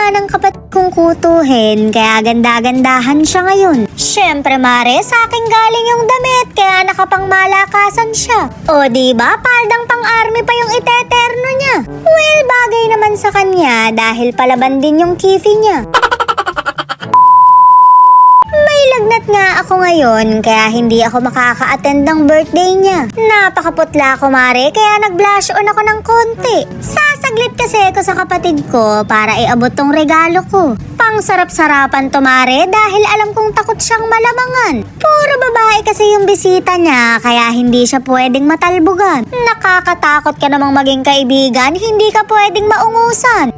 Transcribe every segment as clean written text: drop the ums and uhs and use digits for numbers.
nga ng kapatid kong kutuhin, kaya ganda-gandahan siya ngayon. Syempre mare, sa akin galing yung damit, kaya nakapangmalakasan siya. O diba, paldang pang-army pa yung iteterno niya. Well, bagay naman sa kanya dahil palaban din yung kifi niya. May lagnat nga ako ngayon, kaya hindi ako makaka-attend ng birthday niya. Napakaputla ko mare, kaya nag-blush on ako ng konti. Sasaglit kasi ako sa kapatid ko para iabot tong regalo ko. Pang sarap-sarapan to mare, dahil alam kong takot siyang malamangan. Puro babae kasi yung bisita niya, kaya hindi siya pwedeng matalbugan. Nakakatakot ka namang maging kaibigan, hindi ka pwedeng maungusan.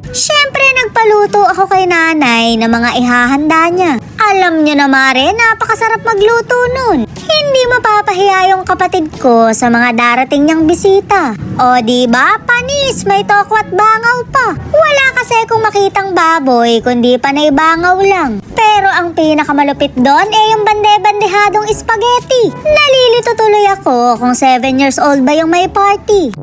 Siyempre, nagpaluto ako kay nanay ng mga ihahanda niya. Alam niyo na mare, napakasarap magluto nun. Hindi mapapahiya yung kapatid ko sa mga darating niyang bisita. O diba, panis, may toko at bangaw pa. Wala kasi kung makitang baboy, kundi panay bangaw lang. Pero ang pinakamalupit doon yung bande-bandehadong spaghetti. Nalilito tuloy ako kung 7 years old ba yung may party.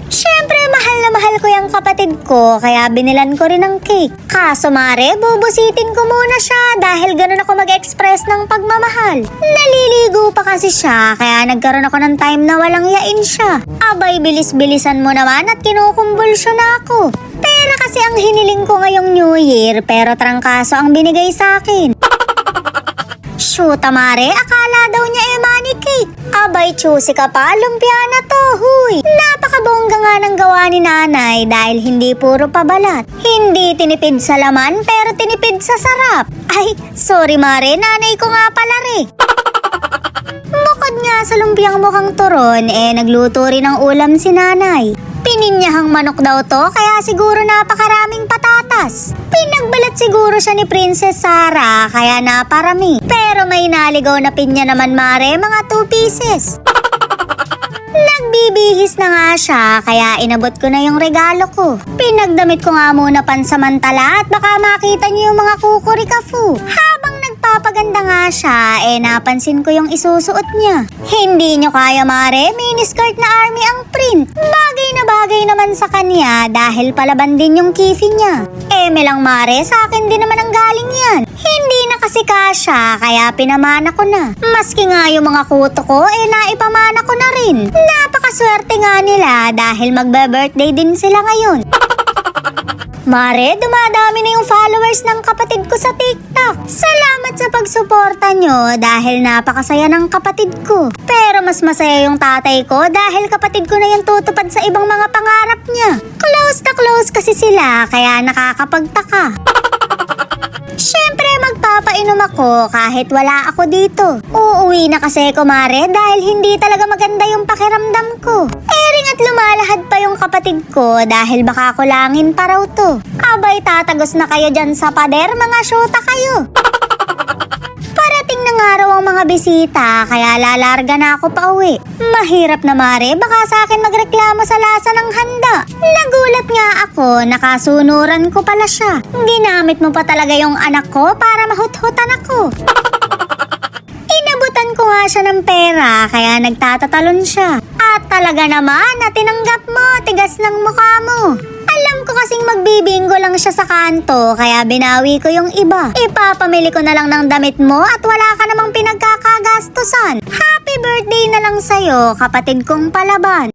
Siyempre, mahal na mahal ko yung kapatid ko, kaya binilan ko rin ng cake. Kaso mare, bubusitin ko muna siya dahil ganun ako mag-express ng pagmamahal. Naliligo pa kasi siya, kaya nagkaroon ako ng time na walang yain siya. Abay, bilis-bilisan mo naman at kinukumbulsyon na ako. Pera kasi ang hiniling ko ngayong New Year, pero trangkaso ang binigay sa akin. Shoot, mare, akala daw niya money cake. Abay, choosy ka pa, lumpia na to, huy. Napakabongga nga ng gawa ni nanay dahil hindi puro pabalat. Hindi tinipid sa laman, pero tinipid sa sarap. Ay, sorry mare, nanay ko nga pala rin. Bukod nga sa lumpiang mukhang turon, nagluto rin ng ulam si nanay. Pininyahang manok daw to, kaya siguro napakaraming patatas. Pinagbalat siguro siya ni Princess Sarah, kaya naparami. Pero may naligaw na pinya naman mare, mga 2 pieces. Nagbibihis na nga siya, kaya inabot ko na yung regalo ko. Pinagdamit ko nga muna pansamantala at baka makita niyo yung mga kukurikafu. Habang nagpapaganda nga siya, napansin ko yung isusuot niya. Hindi nyo kaya mare, miniskirt na army ang print. Bagay na bagay naman sa kanya dahil palaban din yung kifi niya. Lang mare, sa akin din naman ang galing yan. Hindi na kasi kasya, kaya pinamana ko na. Maski nga yung mga kuto ko, naipamana ko na rin. Napakaswerte nga nila dahil magbe-birthday din sila ngayon. Mare, dumadami na yung followers ng kapatid ko sa TikTok. Salamat sa pagsuporta nyo dahil napakasaya ng kapatid ko. Pero mas masaya yung tatay ko dahil kapatid ko na yung tutupad sa ibang mga pangarap niya. Close na close kasi sila, kaya nakakapagtaka. Siyempre, magpapainom ako kahit wala ako dito. Uuwi na kasi ko mare dahil hindi talaga maganda yung pakiramdam ko. Ring at lumalahad pa yung kapatid ko dahil baka kulangin pa raw to. Abay, tatagos na kayo dyan sa pader, mga syota kayo. Parating na nga raw ang mga bisita, kaya lalarga na ako pa uwi. Mahirap na mare, baka sa akin magreklamo sa lasa ng handa. Nagulat nga ako, nakasunuran ko pala siya. Ginamit mo pa talaga yung anak ko para mahut-hutan ako. Inabutan ko nga siya ng pera, kaya nagtatatalon siya. At talaga naman na tinanggap mo, tigas ng mukha mo. Alam ko kasing magbibingo lang siya sa kanto, kaya binawi ko yung iba. Ipapamili ko na lang ng damit mo at wala ka namang pinagkakagastusan. Happy birthday na lang sa'yo, kapatid kong palaban.